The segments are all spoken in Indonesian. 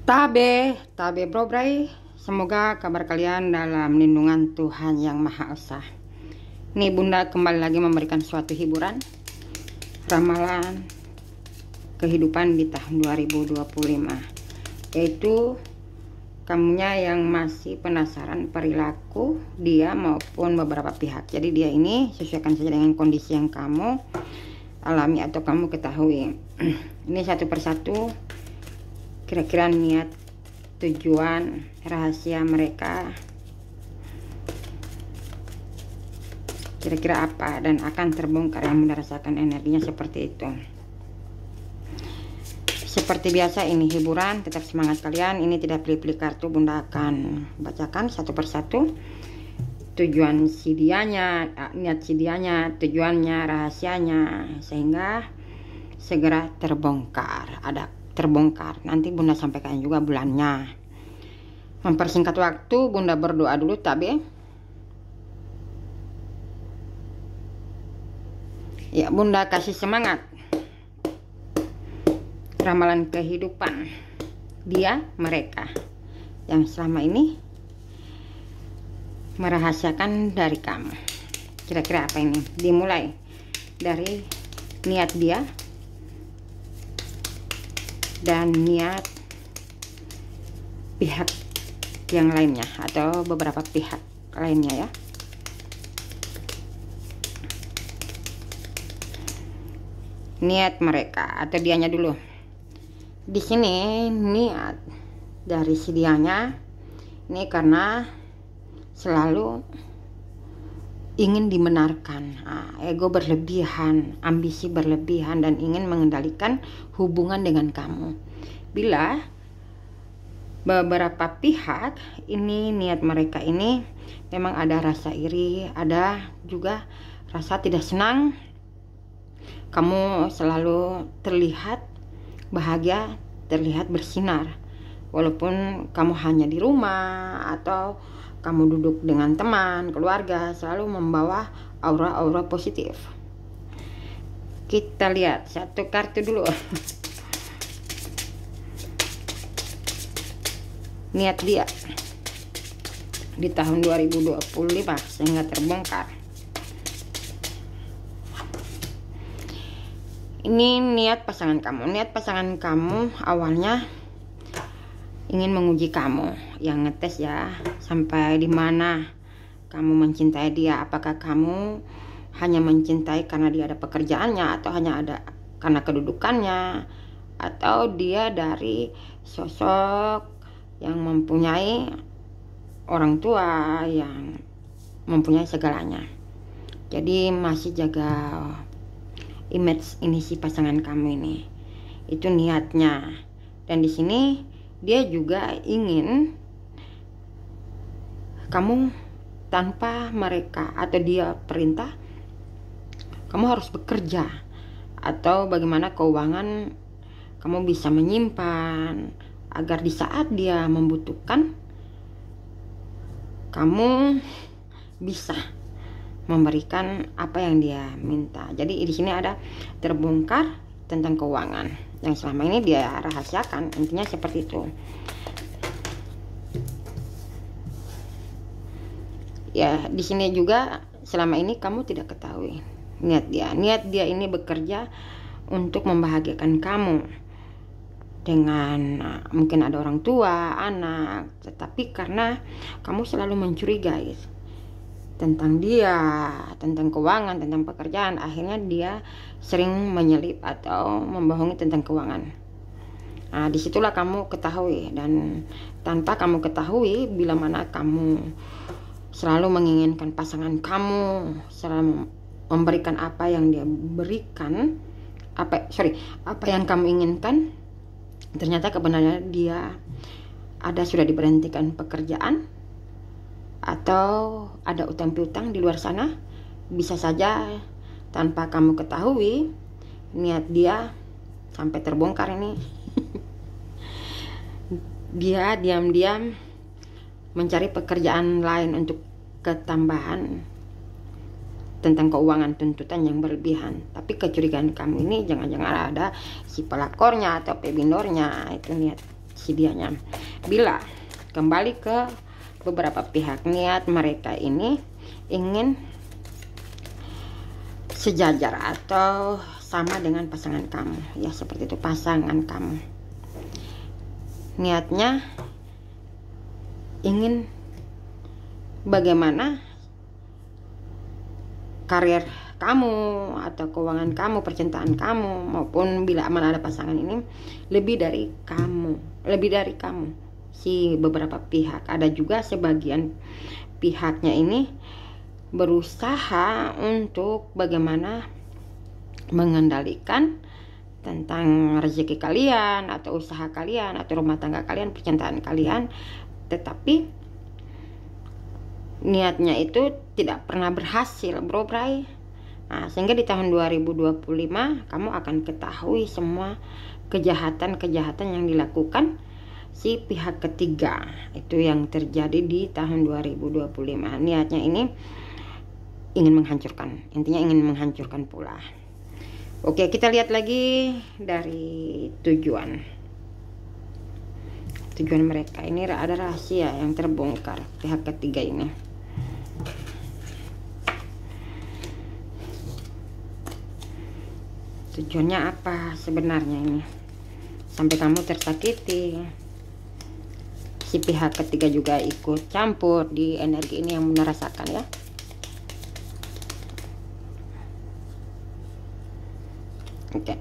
Tabe Bro Bray, semoga kabar kalian dalam lindungan Tuhan Yang Maha Esa. Nih Bunda kembali lagi memberikan suatu hiburan, ramalan kehidupan di tahun 2025, yaitu kamunya yang masih penasaran perilaku dia maupun beberapa pihak. Jadi dia ini sesuaikan saja dengan kondisi yang kamu alami atau kamu ketahui. Ini satu persatu kira-kira niat, tujuan, rahasia mereka kira-kira apa, dan akan terbongkar yang merasakan energinya seperti itu. Seperti biasa ini hiburan, tetap semangat kalian. Ini tidak pilih-pilih kartu, Bunda akan bacakan satu persatu tujuan si dianya, niat si dianya, tujuannya, rahasianya, sehingga segera terbongkar. Ada terbongkar, nanti Bunda sampaikan juga bulannya. Mempersingkat waktu, Bunda berdoa dulu Tabe. Ya, Bunda kasih semangat ramalan kehidupan dia, mereka yang selama ini merahasiakan dari kamu. Kira-kira apa ini? Dimulai dari niat dia dan niat pihak yang lainnya atau beberapa pihak lainnya ya. Niat mereka atau dianya dulu. Di sini niat dari si dianya ini karena selalu ingin dibenarkan, ego berlebihan, ambisi berlebihan, dan ingin mengendalikan hubungan dengan kamu. Bila beberapa pihak ini niat mereka ini memang ada rasa iri, ada juga rasa tidak senang kamu selalu terlihat bahagia, terlihat bersinar, walaupun kamu hanya di rumah atau kamu duduk dengan teman, keluarga, selalu membawa aura-aura positif. Kita lihat satu kartu dulu. Niat dia di tahun 2025 sehingga terbongkar. Ini niat pasangan kamu. Niat pasangan kamu awalnya ingin menguji kamu, yang ngetes ya, sampai di mana kamu mencintai dia. Apakah kamu hanya mencintai karena dia ada pekerjaannya, atau hanya ada karena kedudukannya, atau dia dari sosok yang mempunyai orang tua yang mempunyai segalanya. Jadi masih jaga image ini si pasangan kamu ini. Itu niatnya. Dan di sini dia juga ingin kamu tanpa mereka atau dia perintah, kamu harus bekerja, atau bagaimana keuangan kamu bisa menyimpan agar di saat dia membutuhkan kamu bisa memberikan apa yang dia minta. Jadi di sini ada terbongkar tentang keuangan yang selama ini dia rahasiakan. Intinya seperti itu. Ya, di sini juga selama ini kamu tidak ketahui niat dia. Niat dia ini bekerja untuk membahagiakan kamu dengan mungkin ada orang tua, anak, tetapi karena kamu selalu mencurigai tentang dia, tentang keuangan, tentang pekerjaan, akhirnya dia sering menyelip atau membohongi tentang keuangan. Nah, disitulah kamu ketahui, dan tanpa kamu ketahui, bila mana kamu selalu menginginkan pasangan kamu, selalu memberikan apa yang dia berikan, apa yang kamu inginkan, ternyata kebenarannya dia sudah diberhentikan pekerjaan, atau ada utang piutang di luar sana. Bisa saja tanpa kamu ketahui niat dia sampai terbongkar ini. Dia diam-diam mencari pekerjaan lain untuk ketambahan tentang keuangan, tuntutan yang berlebihan. Tapi kecurigaan kamu ini jangan-jangan ada si pelakornya atau pebindornya. Itu niat si dianya. Bila kembali ke beberapa pihak, niat mereka ini ingin sejajar atau sama dengan pasangan kamu, ya seperti itu. Pasangan kamu niatnya ingin bagaimana karir kamu atau keuangan kamu, percintaan kamu, maupun bila mana ada pasangan ini lebih dari kamu si beberapa pihak. Ada juga sebagian pihaknya ini berusaha untuk bagaimana mengendalikan tentang rezeki kalian atau usaha kalian atau rumah tangga kalian, percintaan kalian, tetapi niatnya itu tidak pernah berhasil, bro bray. Nah, sehingga di tahun 2025 kamu akan ketahui semua kejahatan-kejahatan yang dilakukan si pihak ketiga. Itu yang terjadi di tahun 2025. Niatnya ini ingin menghancurkan, intinya ingin menghancurkan pula. Oke, kita lihat lagi dari tujuan mereka. Ini ada rahasia yang terbongkar pihak ketiga ini. Tujuannya apa sebenarnya ini? Sampai kamu tersakiti. Si pihak ketiga juga ikut campur di energi ini yang Bunda rasakan ya. Oke.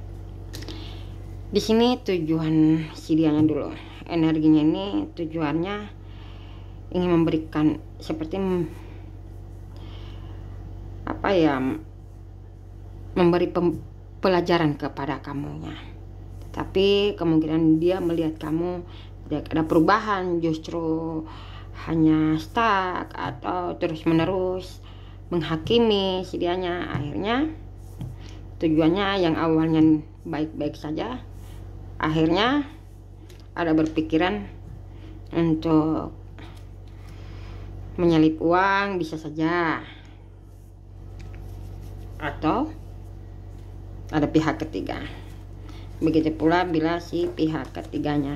Di sini tujuan si dianya dulu. Energinya ini tujuannya ingin memberikan seperti apa ya? Memberi pelajaran kepada kamunya. Tapi kemungkinan dia melihat kamu tidak ada perubahan, justru hanya stuck atau terus menerus menghakimi si dianya. Akhirnya tujuannya yang awalnya baik-baik saja, akhirnya ada berpikiran untuk menyelip uang, bisa saja, atau ada pihak ketiga. Begitu pula bila si pihak ketiganya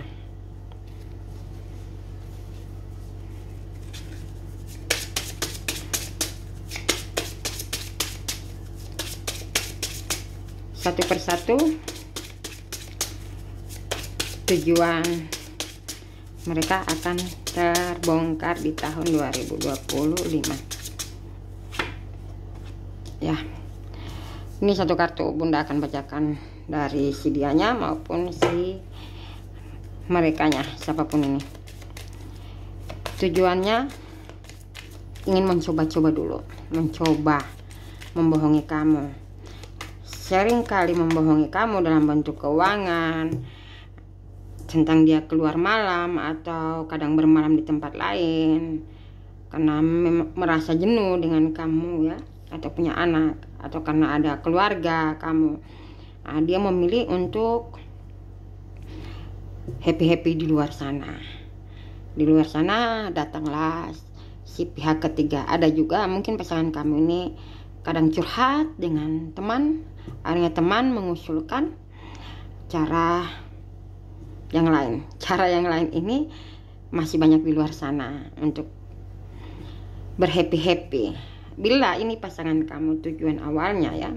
satu persatu tujuan mereka akan terbongkar di tahun 2025 ya. Ini satu kartu Bunda akan bacakan dari si dianya maupun si merekanya, siapapun ini. Tujuannya ingin mencoba-coba dulu, mencoba membohongi kamu. Sering kali membohongi kamu dalam bentuk keuangan, tentang dia keluar malam atau kadang bermalam di tempat lain karena merasa jenuh dengan kamu ya, atau punya anak, atau karena ada keluarga kamu. Nah, dia memilih untuk happy di luar sana. Di luar sana datanglah si pihak ketiga. Ada juga mungkin pasangan kamu ini kadang curhat dengan teman, akhirnya teman mengusulkan cara yang lain. Cara yang lain ini masih banyak di luar sana untuk berhappy. Bila ini pasangan kamu tujuan awalnya ya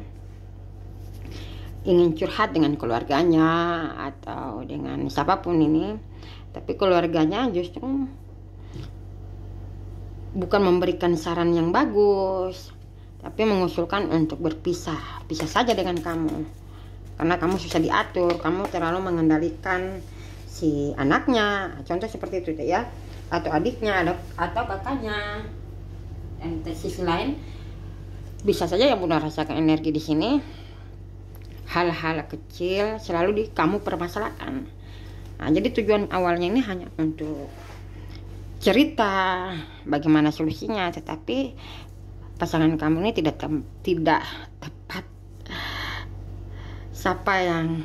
ingin curhat dengan keluarganya atau dengan siapapun ini, tapi keluarganya justru bukan memberikan saran yang bagus, tapi mengusulkan untuk berpisah saja dengan kamu karena kamu susah diatur, kamu terlalu mengendalikan si anaknya, contoh seperti itu ya, atau adiknya atau kakaknya. Dan di sisi lain bisa saja yang Bunda rasakan energi di sini, hal-hal kecil selalu kamu permasalahkan. Nah, jadi tujuan awalnya ini hanya untuk cerita bagaimana solusinya, tetapi pasangan kamu ini tidak tepat siapa yang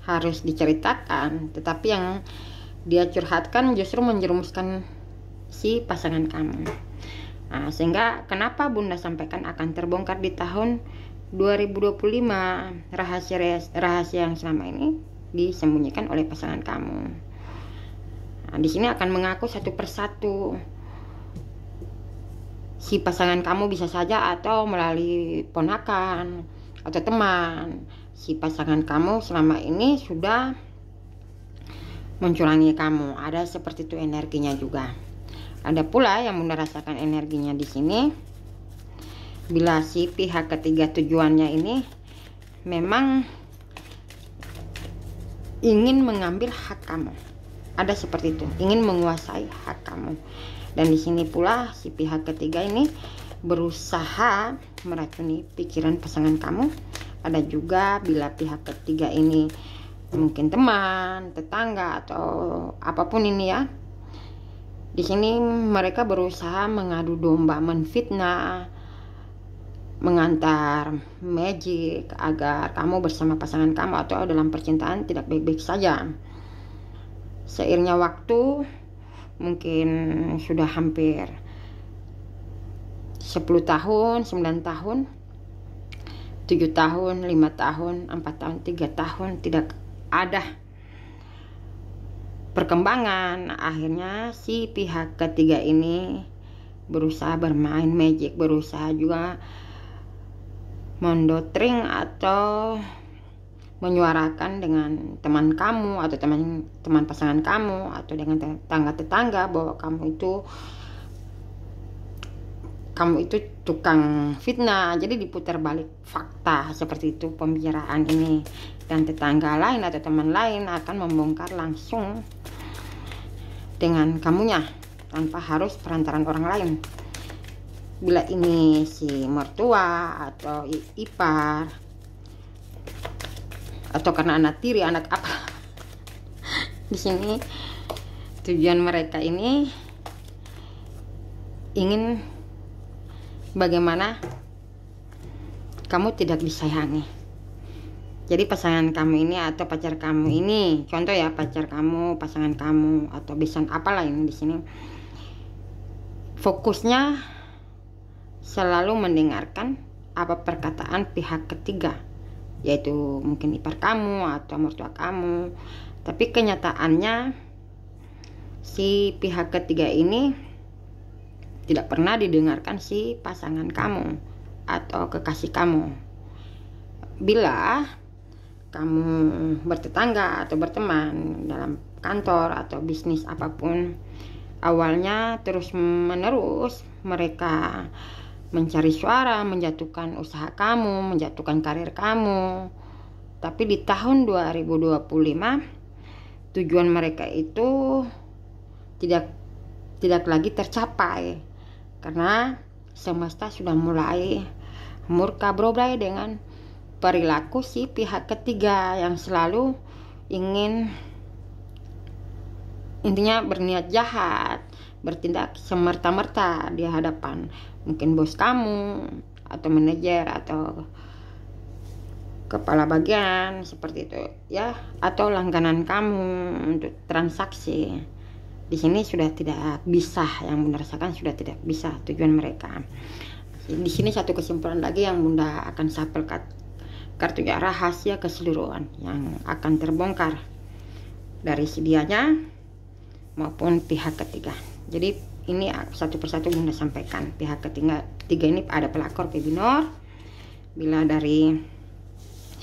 harus diceritakan, tetapi yang dia curhatkan justru menjerumuskan si pasangan kamu. Nah, sehingga kenapa Bunda sampaikan akan terbongkar di tahun 2025 rahasia yang selama ini disembunyikan oleh pasangan kamu. Nah, di sini akan mengaku satu persatu. Si pasangan kamu bisa saja atau melalui ponakan atau teman. Si pasangan kamu selama ini sudah mencurangi kamu. Ada seperti itu energinya juga. Ada pula yang Bunda rasakan energinya di sini. Bila si pihak ketiga tujuannya ini memang ingin mengambil hak kamu. Ada seperti itu, ingin menguasai hak kamu. Dan di sini pula si pihak ketiga ini berusaha meracuni pikiran pasangan kamu. Ada juga bila pihak ketiga ini mungkin teman, tetangga atau apapun ini ya. Di sini mereka berusaha mengadu domba, menfitnah, mengantar magic agar kamu bersama pasangan kamu atau dalam percintaan tidak baik-baik saja. Seiringnya waktu, mungkin sudah hampir 10 tahun, 9 tahun, 7 tahun, 5 tahun, 4 tahun, 3 tahun tidak ada perkembangan. Akhirnya si pihak ketiga ini berusaha bermain magic, berusaha juga mendotring atau menyuarakan dengan teman kamu atau teman pasangan kamu atau dengan tetangga-tetangga bahwa kamu itu tukang fitnah. Jadi diputar balik fakta seperti itu pembicaraan ini, dan tetangga lain atau teman lain akan membongkar langsung dengan kamunya tanpa harus perantaran orang lain. Bila ini si mertua atau ipar atau karena anak tiri, anak apa. Di sini tujuan mereka ini ingin bagaimana kamu tidak disayangi. Jadi pasangan kamu ini atau pacar kamu ini, contoh ya, pacar kamu, pasangan kamu atau besan apalah ini di sini, fokusnya selalu mendengarkan apa perkataan pihak ketiga, yaitu mungkin ipar kamu atau mertua kamu. Tapi kenyataannya si pihak ketiga ini tidak pernah didengarkan si pasangan kamu atau kekasih kamu. Bila kamu bertetangga atau berteman dalam kantor atau bisnis apapun, awalnya terus menerus mereka mencari suara, menjatuhkan usaha kamu, menjatuhkan karir kamu. Tapi di tahun 2025 tujuan mereka itu tidak lagi tercapai, karena semesta sudah mulai murka berobrai dengan perilaku si pihak ketiga yang selalu ingin, intinya berniat jahat, bertindak semerta-merta di hadapan mungkin bos kamu atau manajer atau kepala bagian seperti itu ya, atau langganan kamu untuk transaksi. Di sini sudah tidak bisa, yang Bunda rasakan sudah tidak bisa tujuan mereka. Di sini satu kesimpulan lagi yang Bunda akan sampel kartu rahasia keseluruhan yang akan terbongkar dari si dianya maupun pihak ketiga. Jadi ini satu persatu Bunda sampaikan. Pihak ketiga ini ada pelakor Pebinor. Bila dari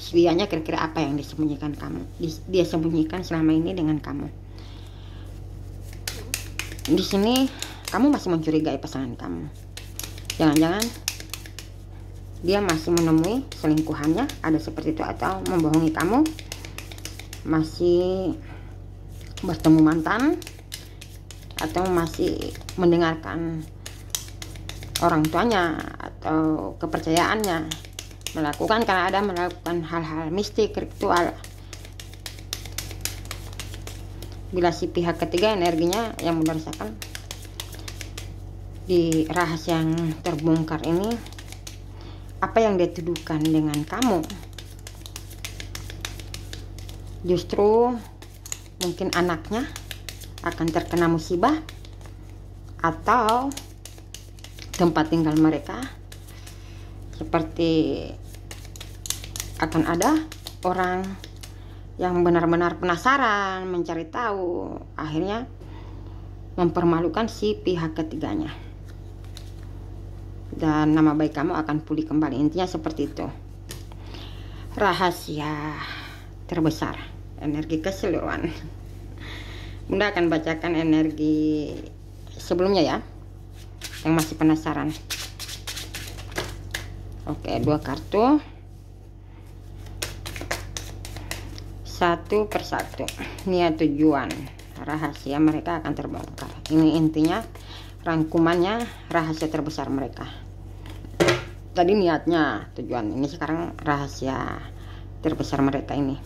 dianya kira-kira apa yang disembunyikan kamu, dia sembunyikan selama ini dengan kamu. Di sini kamu masih mencurigai pasangan kamu. Jangan-jangan dia masih menemui selingkuhannya, ada seperti itu, atau membohongi kamu, masih bertemu mantan, atau masih mendengarkan orang tuanya atau kepercayaannya melakukan, karena ada melakukan hal-hal mistik, ritual. Bila si pihak ketiga energinya yang Bunda rasakan di rahasia yang terbongkar ini, apa yang dia tuduhkan dengan kamu justru mungkin anaknya akan terkena musibah, atau tempat tinggal mereka seperti akan ada orang yang benar-benar penasaran mencari tahu. Akhirnya mempermalukan si pihak ketiganya, dan nama baik kamu akan pulih kembali. Intinya seperti itu. Rahasia terbesar, energi keseluruhan. Bunda akan bacakan energi sebelumnya ya, yang masih penasaran. Oke, 2 kartu, satu persatu. Niat, tujuan, rahasia mereka akan terbongkar. Ini intinya, rangkumannya, rahasia terbesar mereka. Tadi niatnya, tujuan, ini sekarang rahasia terbesar mereka ini.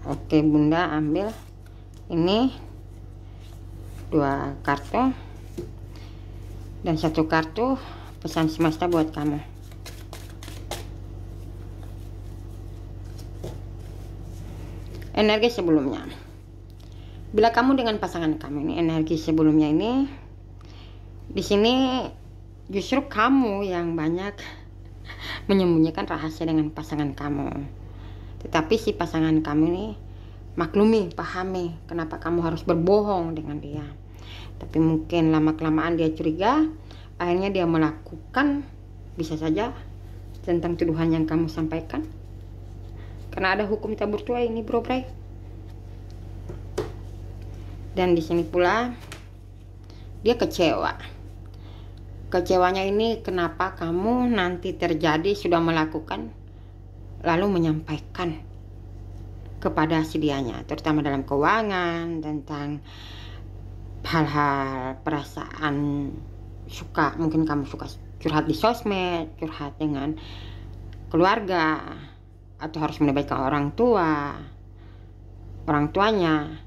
Oke, Bunda ambil ini 2 kartu dan 1 kartu pesan semesta buat kamu. Energi sebelumnya. Bila kamu dengan pasangan kamu ini, energi sebelumnya ini, di sini justru kamu yang banyak menyembunyikan rahasia dengan pasangan kamu. Tetapi si pasangan kamu ini maklumi, pahami kenapa kamu harus berbohong dengan dia. Tapi mungkin lama-kelamaan dia curiga, akhirnya dia melakukan, bisa saja, tentang tuduhan yang kamu sampaikan. Karena ada hukum tabur tuai ini, bro bray. Dan di sini pula dia kecewa. Kecewanya ini kenapa kamu nanti terjadi sudah melakukan lalu menyampaikan kepada si dianya, terutama dalam keuangan, tentang hal-hal perasaan suka, mungkin kamu suka curhat di sosmed, curhat dengan keluarga, atau harus melibatkan orang tuanya.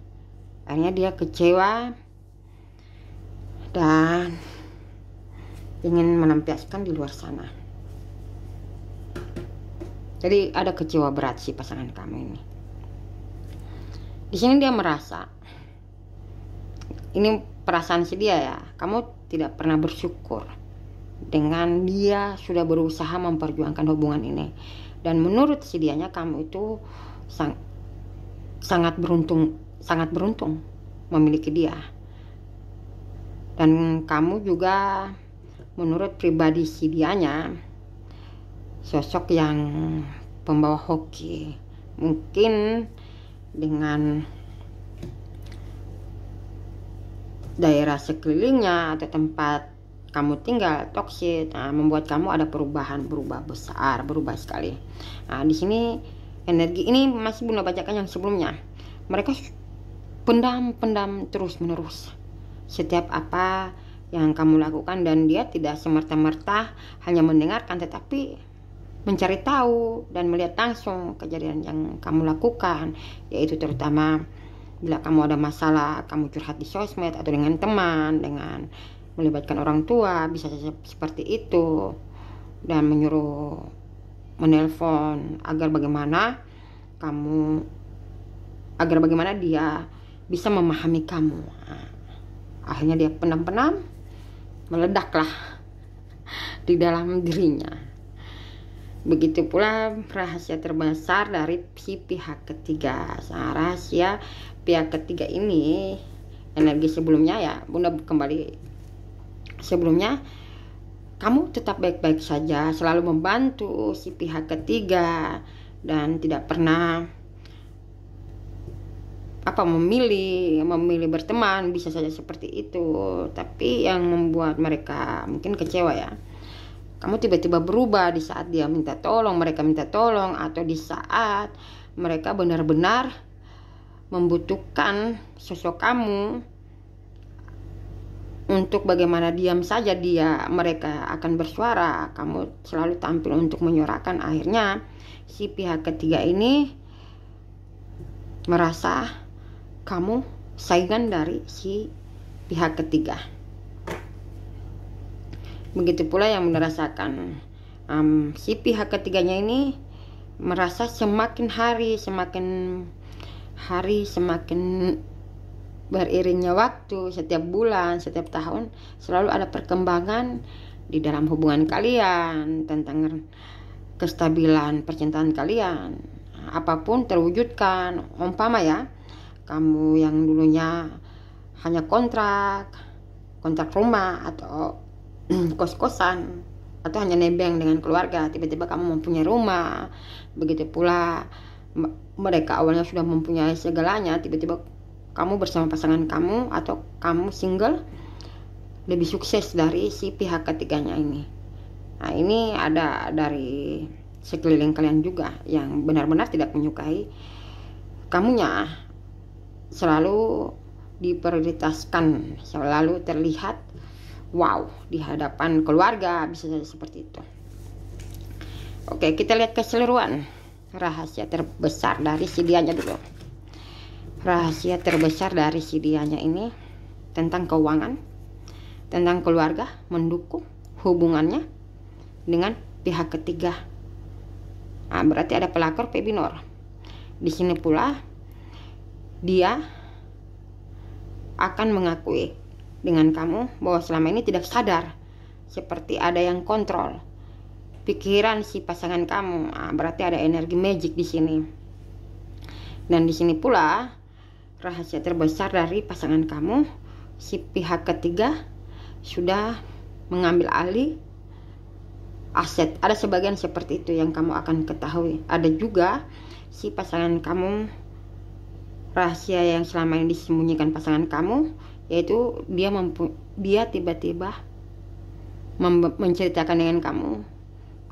Akhirnya dia kecewa dan ingin melampiaskan di luar sana. Jadi ada kecewa berat si pasangan kamu ini. Di sini dia merasa, ini perasaan si dia ya, kamu tidak pernah bersyukur dengan dia sudah berusaha memperjuangkan hubungan ini. Dan menurut si dianya kamu itu sangat beruntung memiliki dia. Dan kamu juga menurut pribadi si dianya sosok yang pembawa hoki, mungkin dengan daerah sekelilingnya atau tempat kamu tinggal toksik, membuat kamu ada perubahan, berubah sekali. Nah, di sini energi ini masih Bunda bacakan yang sebelumnya. Mereka pendam terus menerus setiap apa yang kamu lakukan, dan dia tidak semerta-merta hanya mendengarkan, tetapi mencari tahu dan melihat langsung kejadian yang kamu lakukan, yaitu terutama bila kamu ada masalah, kamu curhat di sosmed atau dengan teman, dengan melibatkan orang tua, bisa saja seperti itu, dan menyuruh menelpon agar bagaimana dia bisa memahami kamu. Akhirnya dia pendam-pendam meledaklah di dalam dirinya. Begitu pula rahasia terbesar dari si pihak ketiga. Nah, rahasia pihak ketiga ini, energi sebelumnya ya, Bunda kembali sebelumnya, kamu tetap baik-baik saja, selalu membantu si pihak ketiga, dan tidak pernah memilih berteman, bisa saja seperti itu. Tapi yang membuat mereka mungkin kecewa ya, kamu tiba-tiba berubah di saat dia minta tolong, mereka minta tolong, atau di saat mereka benar-benar membutuhkan sosok kamu untuk bagaimana diam saja mereka akan bersuara, kamu selalu tampil untuk menyuarakan. Akhirnya si pihak ketiga ini merasa kamu saingan dari si pihak ketiga. Begitu pula yang merasakan si pihak ketiganya ini merasa semakin hari semakin beriringnya waktu, setiap bulan, setiap tahun selalu ada perkembangan di dalam hubungan kalian, tentang kestabilan percintaan kalian. apapun terwujudkan. Umpama ya, kamu yang dulunya hanya kontrak rumah atau kos-kosan atau hanya nebeng dengan keluarga, tiba-tiba kamu mempunyai rumah. Begitu pula mereka awalnya sudah mempunyai segalanya, tiba-tiba kamu bersama pasangan kamu atau kamu single lebih sukses dari si pihak ketiganya ini. Nah, ini ada dari sekeliling kalian juga yang benar-benar tidak menyukai kamunya, selalu diprioritaskan, selalu terlihat wow di hadapan keluarga, bisa jadi seperti itu. Oke, kita lihat keseluruhan rahasia terbesar dari si dianya dulu. Rahasia terbesar dari si dianya ini tentang keuangan, tentang keluarga, mendukung hubungannya dengan pihak ketiga. Nah, berarti ada pelakor P binor. Di sini pula dia akan mengakui dengan kamu bahwa selama ini tidak sadar, seperti ada yang kontrol pikiran si pasangan kamu. Nah, berarti ada energi magic di sini. Dan di sini pula rahasia terbesar dari pasangan kamu, si pihak ketiga sudah mengambil alih aset. Ada sebagian seperti itu yang kamu akan ketahui. Ada juga si pasangan kamu, rahasia yang selama ini disembunyikan pasangan kamu, yaitu dia tiba-tiba menceritakan dengan kamu,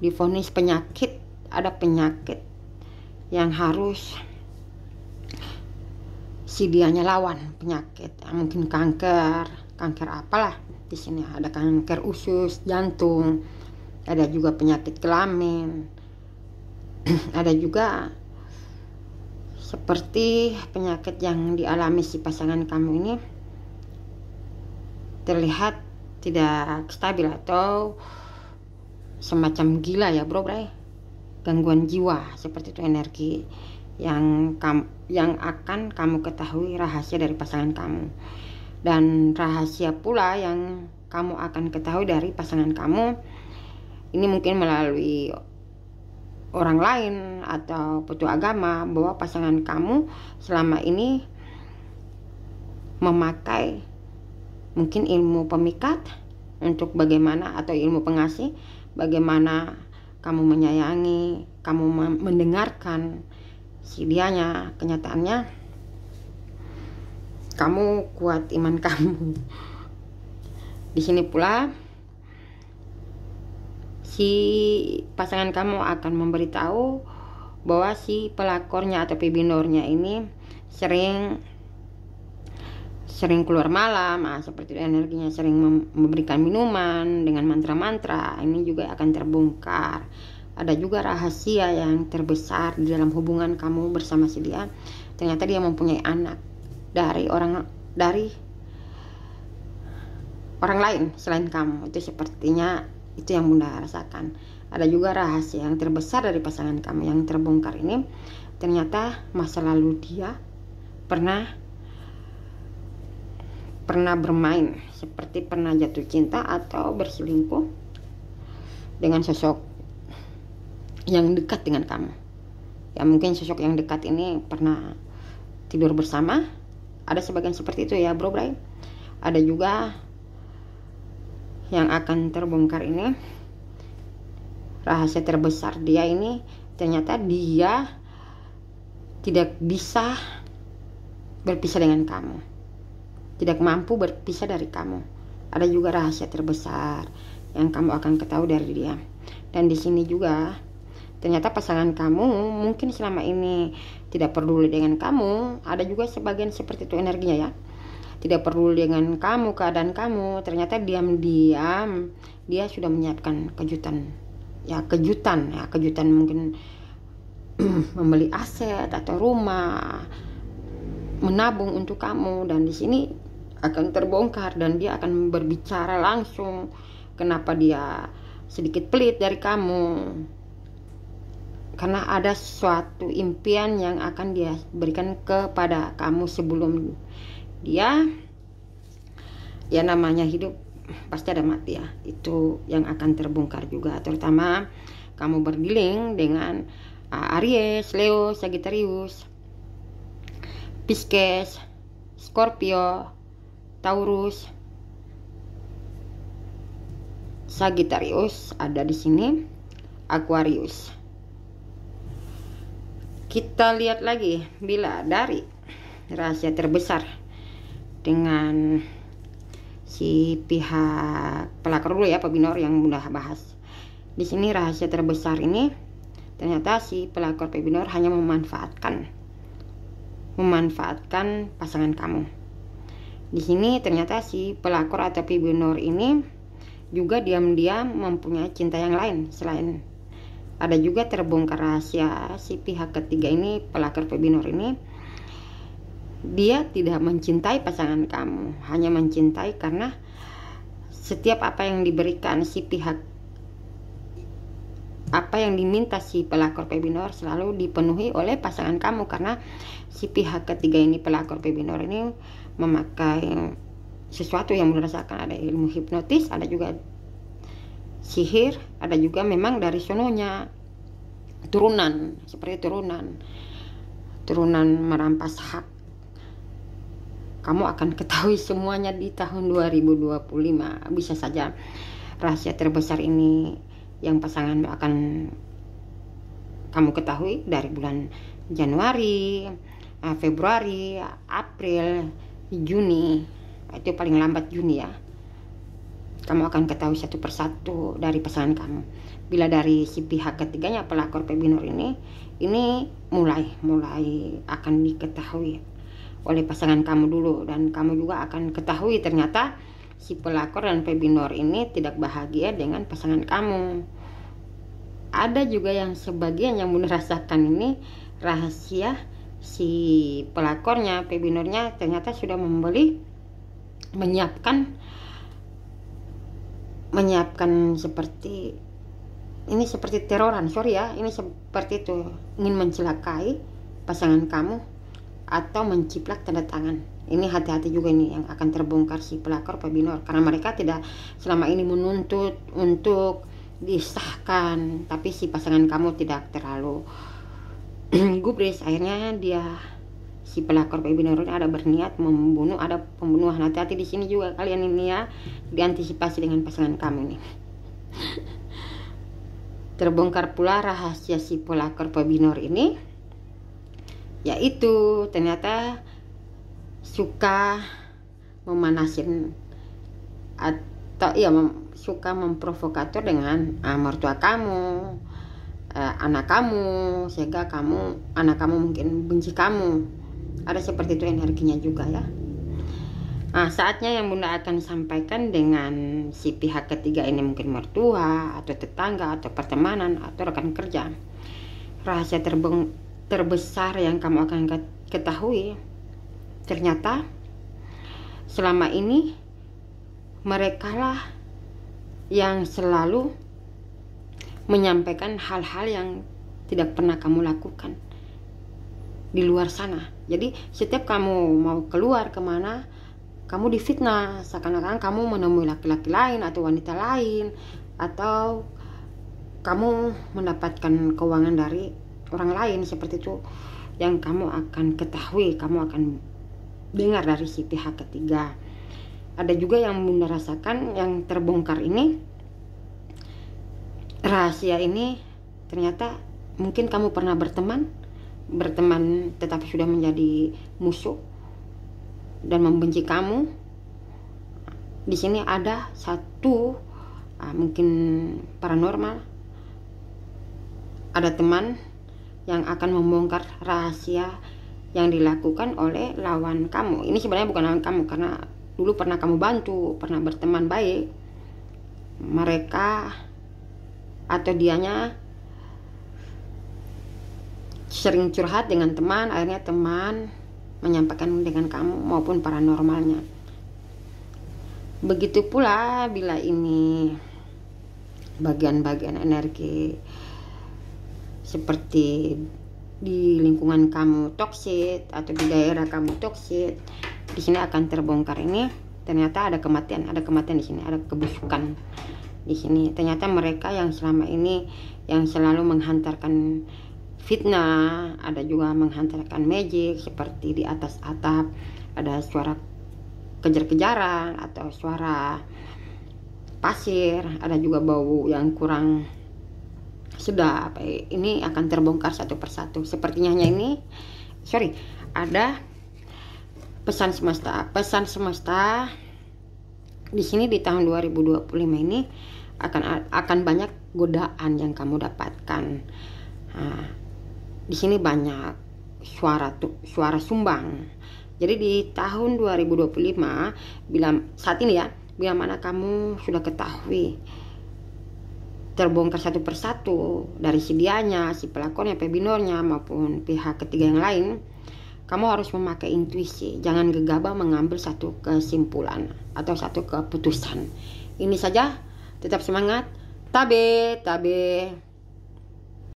divonis penyakit. Ada penyakit yang harus si dianya lawan, penyakit mungkin kanker apalah. Di sini ada kanker usus, jantung, ada juga penyakit kelamin, ada juga seperti penyakit yang dialami si pasangan kamu ini terlihat tidak stabil atau semacam gila ya bro, gangguan jiwa seperti itu. Energi yang akan kamu ketahui rahasia dari pasangan kamu. Dan rahasia pula yang kamu akan ketahui dari pasangan kamu ini mungkin melalui orang lain atau petua agama, bahwa pasangan kamu selama ini memakai mungkin ilmu pemikat untuk bagaimana, atau ilmu pengasih, bagaimana kamu menyayangi, kamu mendengarkan si dianya. Kenyataannya kamu kuat iman kamu. Di sini pula si pasangan kamu akan memberitahu bahwa si pelakornya atau pibinornya ini sering keluar malam, seperti itu energinya, sering memberikan minuman dengan mantra-mantra. Ini juga akan terbongkar. Ada juga rahasia yang terbesar di dalam hubungan kamu bersama si dia. Ternyata dia mempunyai anak dari orang lain selain kamu. Itu sepertinya itu yang Bunda rasakan. Ada juga rahasia yang terbesar dari pasangan kamu yang terbongkar ini. Ternyata masa lalu dia pernah bermain, seperti pernah jatuh cinta atau berselingkuh dengan sosok yang dekat dengan kamu. Ya mungkin sosok yang dekat ini pernah tidur bersama. Ada sebagian seperti itu ya bro. Ada juga yang akan terbongkar ini, rahasia terbesar dia ini, ternyata dia tidak bisa berpisah dengan kamu, tidak mampu berpisah dari kamu. Ada juga rahasia terbesar yang kamu akan ketahui dari dia. Dan di sini juga ternyata pasangan kamu mungkin selama ini tidak peduli dengan kamu. Ada juga sebagian seperti itu energinya ya, tidak peduli dengan kamu, keadaan kamu. Ternyata diam-diam dia sudah menyiapkan kejutan mungkin membeli aset atau rumah, menabung untuk kamu. Dan di sini akan terbongkar dan dia akan berbicara langsung kenapa dia sedikit pelit dari kamu, karena ada suatu impian yang akan dia berikan kepada kamu sebelum dia, ya namanya hidup pasti ada mati ya. Itu yang akan terbongkar juga, terutama kamu berdealing dengan Aries, Leo, Sagittarius, Pisces, Scorpio, Taurus, Sagittarius ada di sini, Aquarius. Kita lihat lagi bila dari rahasia terbesar dengan si pihak pelakor dulu ya, Pak Binor yang udah bahas. Di sini rahasia terbesar ini ternyata si pelakor Pak Binor hanya memanfaatkan pasangan kamu. Di sini ternyata si pelakor atau Pak Binor ini juga diam-diam mempunyai cinta yang lain. Selain ada juga terbongkar rahasia si pihak ketiga ini, pelakor Pak Binor ini, dia tidak mencintai pasangan kamu, hanya mencintai karena setiap apa yang diberikan si pihak, apa yang diminta si pelakor Pak Binor selalu dipenuhi oleh pasangan kamu, karena si pihak ketiga ini, pelakor Pak Binor ini, memakai sesuatu yang berdasarkan ada ilmu hipnotis, ada juga sihir, ada juga memang dari sononya turunan, seperti turunan merampas hak. Kamu akan ketahui semuanya di tahun 2025. Bisa saja rahasia terbesar ini yang pasanganmu akan kamu ketahui dari bulan Januari, Februari, April, Juni. Itu paling lambat Juni ya. Kamu akan ketahui satu persatu dari pasangan kamu. Bila dari si pihak ketiganya, pelakor Pak Binor ini mulai akan diketahui oleh pasangan kamu dulu, dan kamu juga akan ketahui ternyata si pelakor dan Pak Binor ini tidak bahagia dengan pasangan kamu. Ada juga yang sebagian yang merasakan ini rahasia si pelakornya, Pak Binornya ternyata sudah menyiapkan seperti ini, seperti teroran, ini seperti itu, ingin mencelakai pasangan kamu atau menciplak tanda tangan. Ini hati-hati juga ini yang akan terbongkar si pelakor Pak Binor, karena mereka tidak selama ini menuntut untuk disahkan, tapi si pasangan kamu tidak terlalu gubris. Akhirnya si pelakor Pak Binor ini ada berniat membunuh, ada pembunuhan. Hati-hati di sini juga kalian ini ya, diantisipasi dengan pasangan kamu ini. Terbongkar pula rahasia si pelakor Pak Binor ini, yaitu ternyata suka memanasin atau suka memprovokator dengan mertua kamu, anak kamu, sehingga anak kamu mungkin benci kamu. Ada seperti itu energinya juga ya. Nah, saatnya yang Bunda akan sampaikan dengan si pihak ketiga ini, mungkin mertua atau tetangga atau pertemanan atau rekan kerja. Rahasia terbesar yang kamu akan ketahui, ternyata selama ini mereka lah yang selalu menyampaikan hal-hal yang tidak pernah kamu lakukan di luar sana. Jadi setiap kamu mau keluar kemana, kamu difitnah seakan-akan kamu menemui laki-laki lain atau wanita lain, atau kamu mendapatkan keuangan dari orang lain. Seperti itu yang kamu akan ketahui, kamu akan dengar dari si pihak ketiga. Ada juga yang Bunda rasakan yang terbongkar ini, rahasia ini ternyata mungkin kamu pernah berteman tetapi sudah menjadi musuh dan membenci kamu. Di sini ada satu mungkin paranormal, ada teman yang akan membongkar rahasia yang dilakukan oleh lawan kamu. Ini sebenarnya bukan lawan kamu, karena dulu pernah kamu bantu, pernah berteman baik. Mereka atau dianya sering curhat dengan teman, akhirnya teman menyampaikan dengan kamu maupun paranormalnya. Begitu pula bila ini bagian-bagian energi seperti di lingkungan kamu toksik atau di daerah kamu toksik, di sini akan terbongkar ini. Ternyata ada kematian di sini, ada kebusukan di sini. Ternyata mereka yang selama ini yang selalu menghantarkan fitnah, ada juga menghantarkan magic seperti di atas atap ada suara kejar-kejaran atau suara pasir, ada juga bau yang kurang sedap. Ini akan terbongkar satu persatu. Sepertinya hanya ini, ada pesan semesta. Pesan semesta di sini di tahun 2025 ini akan banyak godaan yang kamu dapatkan. Nah, di sini banyak suara sumbang. Jadi di tahun 2025 saat ini ya, bila mana kamu sudah ketahui terbongkar satu persatu dari si dianya, si pelakonnya, pebinornya maupun pihak ketiga yang lain, kamu harus memakai intuisi. Jangan gegabah mengambil satu kesimpulan atau satu keputusan. Ini saja, tetap semangat. Tabe.